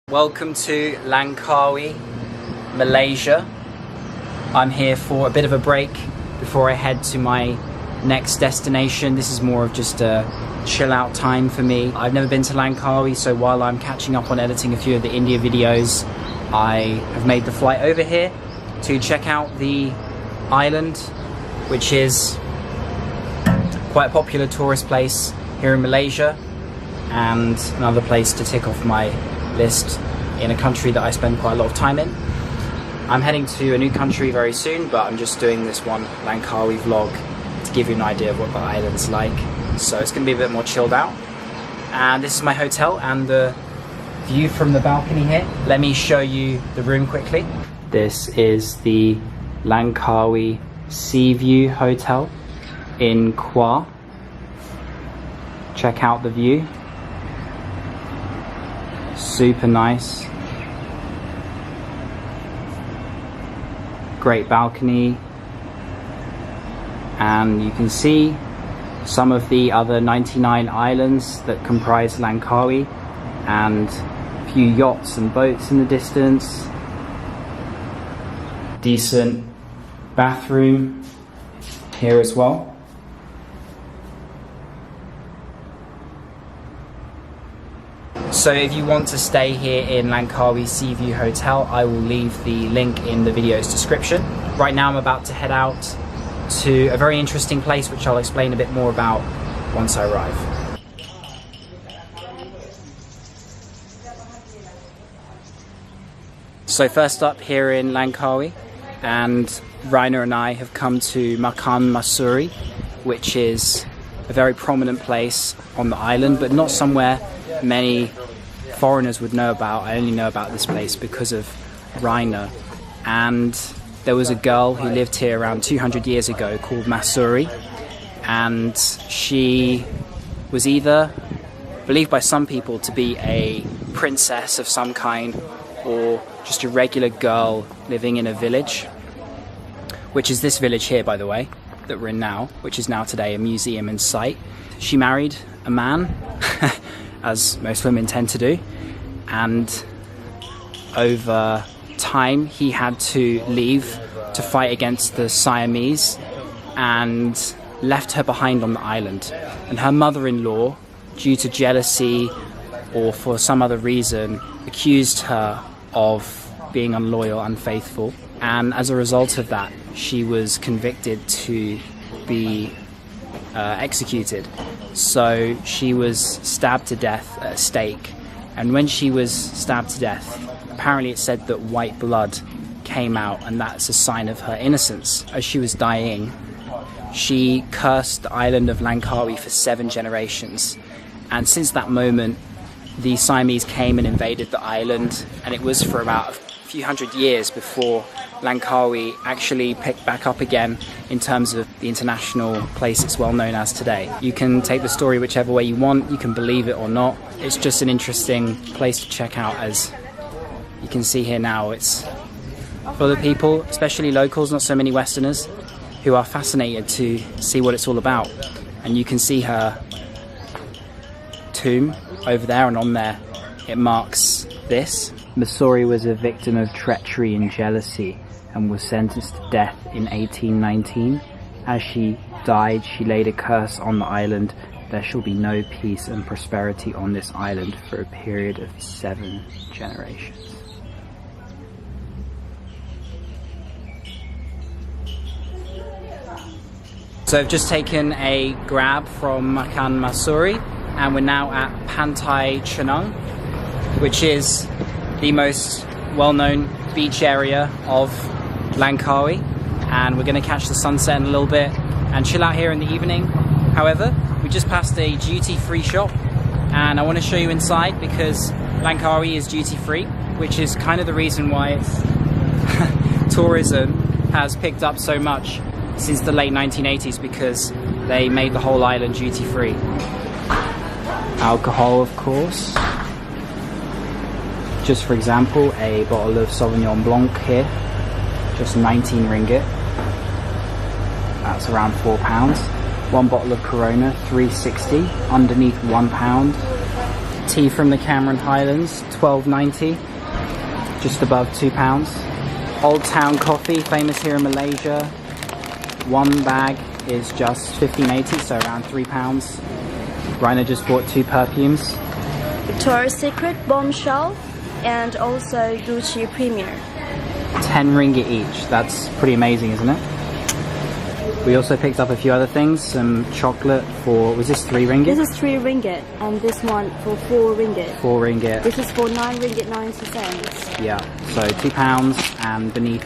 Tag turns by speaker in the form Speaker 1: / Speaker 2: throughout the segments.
Speaker 1: Welcome to Langkawi, Malaysia. I'm here for a bit of a break before I head to my next destination. This is more of just a chill out time for me. I've never been to Langkawi, so while I'm catching up on editing a few of the India videos, I have made the flight over here to check out the island, which is quite a popular tourist place here in Malaysia, and another place to tick off my list in a country that I spend quite a lot of time in. I'm heading to a new country very soon, but I'm just doing this one Langkawi vlog to give you an idea of what the island's like. So it's going to be a bit more chilled out. And this is my hotel and the view from the balcony here. Let me show you the room quickly. This is the Langkawi Seaview Hotel in Kuala. Check out the view. Super nice. Great balcony. And you can see some of the other 99 islands that comprise Langkawi, and a few yachts and boats in the distance. Decent bathroom here as well. So if you want to stay here in Langkawi Seaview Hotel, I will leave the link in the video's description. Right now I'm about to head out to a very interesting place, which I'll explain a bit more about once I arrive. So first up here in Langkawi, and Rainer and I have come to Makan Masuri, which is a very prominent place on the island, but not somewhere many foreigners would know about. I only know about this place because of Rainer. And there was a girl who lived here around 200 years ago called Masuri, and she was either believed by some people to be a princess of some kind, or just a regular girl living in a village, which is this village here, by the way, that we're in now, which is now today a museum and site. She married a man, as most women tend to do, and over time he had to leave to fight against the Siamese and left her behind on the island. And her mother-in-law, due to jealousy or for some other reason, accused her of being unloyal, unfaithful, and as a result of that she was convicted to be executed. So she was stabbed to death at a stake, and when she was stabbed to death, apparently it said that white blood came out, and that's a sign of her innocence. As she was dying, she cursed the island of Langkawi for 7 generations, and since that moment the Siamese came and invaded the island, and it was for about a few hundred years before Langkawi actually picked back up again in terms of the international place it's well known as today. You can take the story whichever way you want, you can believe it or not. It's just an interesting place to check out. As you can see here now, it's full of people, especially locals, not so many Westerners, who are fascinated to see what it's all about. And you can see her tomb over there, and on there it marks this. Masuri was a victim of treachery and jealousy and was sentenced to death in 1819. As she died, she laid a curse on the island: there shall be no peace and prosperity on this island for a period of 7 generations. So I've just taken a grab from Makan Masuri, and we're now at Pantai Chenung, which is the most well-known beach area of Langkawi, and we're going to catch the sunset in a little bit and chill out here in the evening. However, we just passed a duty-free shop, and I want to show you inside because Langkawi is duty-free, which is kind of the reason why its tourism has picked up so much since the late 1980s, because they made the whole island duty-free. Alcohol, of course. Just for example, a bottle of Sauvignon Blanc here, just 19 ringgit. That's around £4. One bottle of Corona, 3.60, underneath £1. Tea from the Cameron Highlands, £12.90, just above £2. Old Town Coffee, famous here in Malaysia. One bag is just £15.80, so around £3. Rainer just bought 2 perfumes.
Speaker 2: Victoria's Secret Bombshell and also Gucci Premier.
Speaker 1: 10 ringgit each. That's pretty amazing, isn't it? We also picked up a few other things. Some chocolate for, was this 3 ringgit?
Speaker 2: This is 3 ringgit and this one for 4 ringgit.
Speaker 1: 4 ringgit.
Speaker 2: This is for 9 ringgit 90 cents.
Speaker 1: Yeah, so £2 and beneath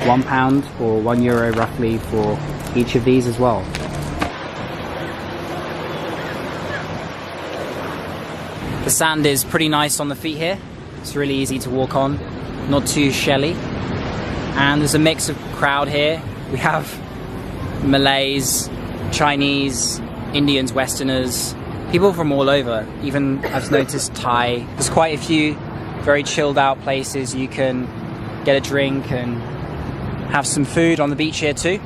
Speaker 1: £1 or €1 roughly for each of these as well. The sand is pretty nice on the feet here. It's really easy to walk on, not too shelly. And there's a mix of crowd here. We have Malays, Chinese, Indians, Westerners, people from all over. Even I've noticed Thai. There's quite a few very chilled out places. You can get a drink and have some food on the beach here too.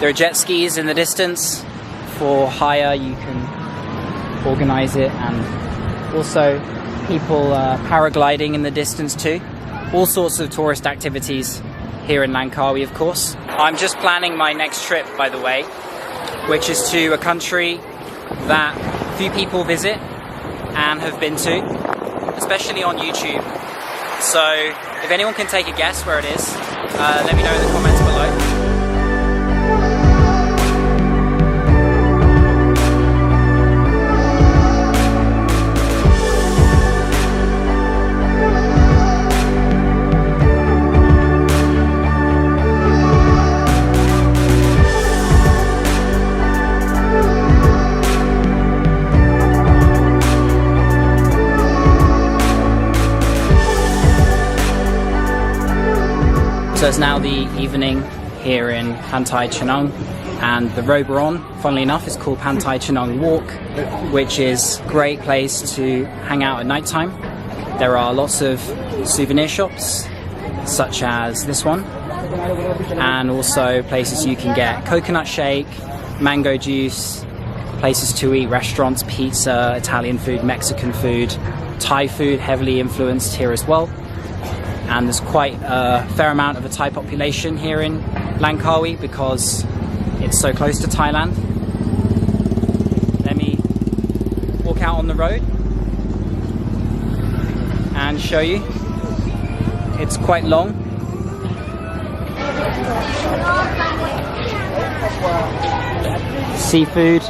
Speaker 1: There are jet skis in the distance for hire. You can organize it, and also people paragliding in the distance too. All sorts of tourist activities here in Langkawi, of course. I'm just planning my next trip, by the way, which is to a country that few people visit and have been to, especially on YouTube. So if anyone can take a guess where it is, let me know in the comments below. So it's now the evening here in Pantai Chenung, and the road we're on, funnily enough, is called Pantai Chenung Walk, which is a great place to hang out at night time. There are lots of souvenir shops, such as this one, and also places you can get coconut shake, mango juice, places to eat, restaurants, pizza, Italian food, Mexican food, Thai food, heavily influenced here as well. And there's quite a fair amount of a Thai population here in Langkawi because it's so close to Thailand. Let me walk out on the road and show you. It's quite long. Seafood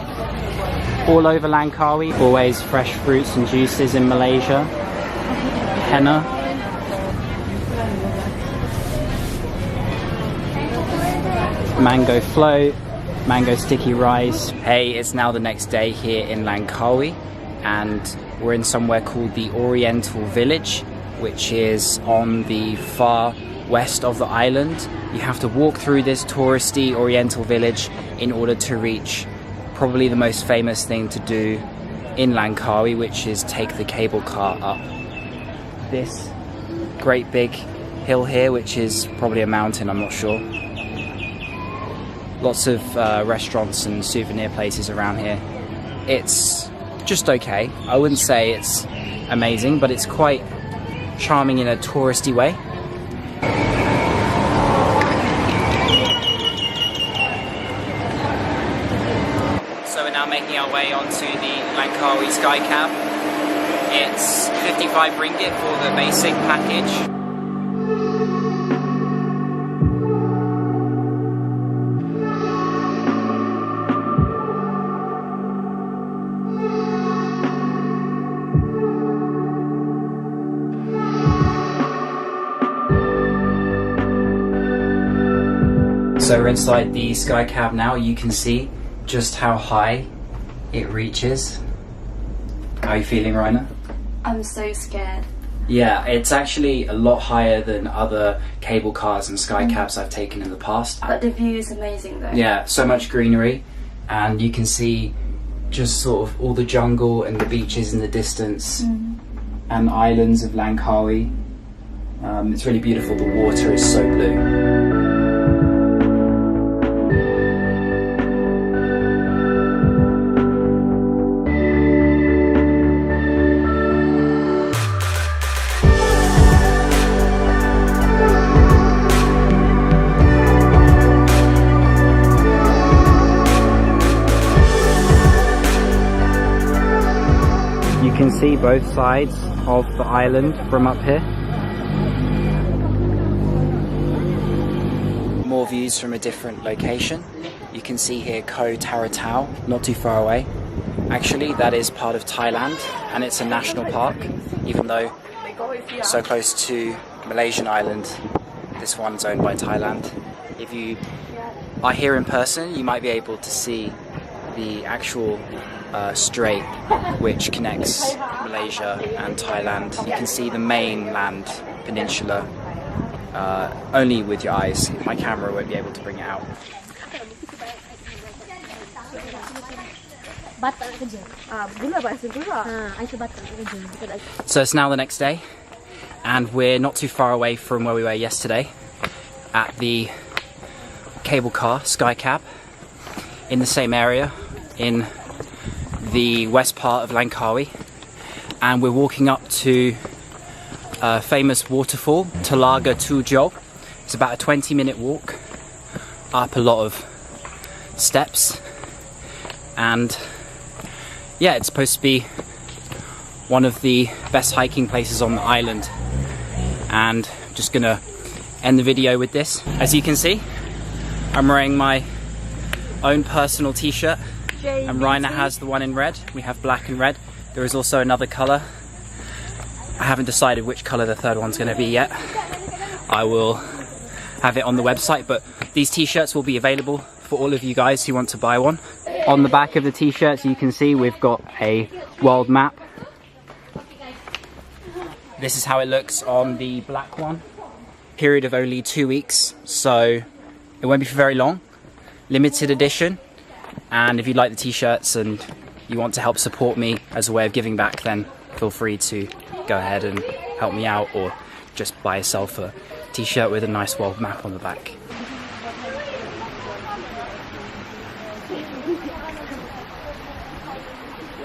Speaker 1: all over Langkawi. Always fresh fruits and juices in Malaysia. Henna. Mango float, mango sticky rice. Hey, it's now the next day here in Langkawi, and we're in somewhere called the Oriental Village, which is on the far west of the island. You have to walk through this touristy Oriental Village in order to reach probably the most famous thing to do in Langkawi, which is take the cable car up this great big hill here, which is probably a mountain, I'm not sure. Lots of restaurants and souvenir places around here. It's just okay. I wouldn't say it's amazing, but it's quite charming in a touristy way. So we're now making our way onto the Langkawi Sky Cab. It's 55 ringgit for the basic package. So we're inside the Sky Cab now. You can see just how high it reaches. How are you feeling, Rainer?
Speaker 2: I'm so scared.
Speaker 1: Yeah, it's actually a lot higher than other cable cars and Sky Cabs I've taken in the past.
Speaker 2: But the view is amazing though.
Speaker 1: Yeah, so much greenery, and you can see just sort of all the jungle and the beaches in the distance, and islands of Langkawi. It's really beautiful. The water is so blue. can see both sides of the island from up here. More views from a different location. You can see here Koh Taratau, not too far away. Actually, that is part of Thailand, and it's a national park, even though so close to Malaysian island. This one's owned by Thailand. If you are here in person, you might be able to see the actual strait which connects Malaysia and Thailand. You can see the mainland peninsula only with your eyes. My camera won't be able to bring it out. So it's now the next day, and we're not too far away from where we were yesterday at the cable car sky cab in the same area in the west part of Langkawi, and we're walking up to a famous waterfall, Telaga Tujoh. It's about a 20-minute walk up a lot of steps, and yeah, it's supposed to be one of the best hiking places on the island. And I'm just gonna end the video with this. As you can see, I'm wearing my own personal t-shirt, and Rainer has the one in red. We have black and red. There is also another colour. I haven't decided which colour the third one's gonna be yet. I will have it on the website, but these t-shirts will be available for all of you guys who want to buy one. On the back of the t-shirts, you can see we've got a world map. This is how it looks on the black one. Period of only 2 weeks, so it won't be for very long. Limited edition. And if you like the t-shirts and you want to help support me as a way of giving back, then feel free to go ahead and help me out, or just buy yourself a t-shirt with a nice world map on the back.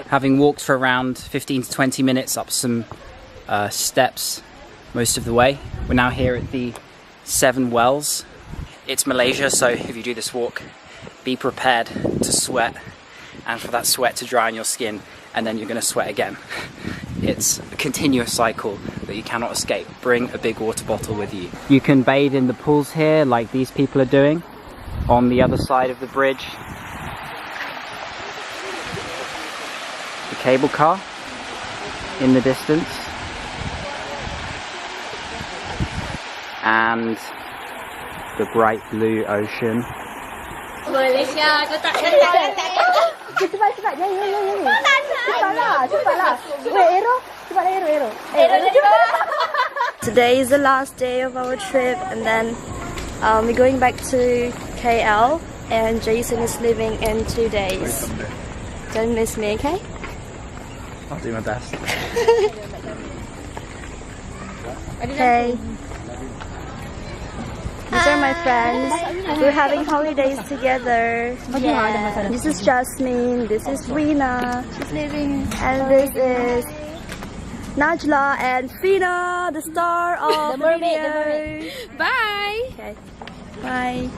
Speaker 1: Having walked for around 15 to 20 minutes up some steps most of the way, we're now here at the 7 wells. It's Malaysia, so if you do this walk, be prepared to sweat, and for that sweat to dry on your skin, and then you're going to sweat again. It's a continuous cycle that you cannot escape. Bring a big water bottle with you. You can bathe in the pools here like these people are doing on the other side of the bridge. The cable car in the distance, and the bright blue ocean.
Speaker 2: Today is the last day of our trip, and then we're going back to KL, and Jason is leaving in 2 days. Don't miss me, okay?
Speaker 1: I'll do my best.
Speaker 2: Okay. These are my friends. We're having holidays together. Yeah. This is Jasmine. This is Rina. She's leaving. And this is Najla and Fina, the star of the video.
Speaker 3: Bye.
Speaker 2: Okay. Bye.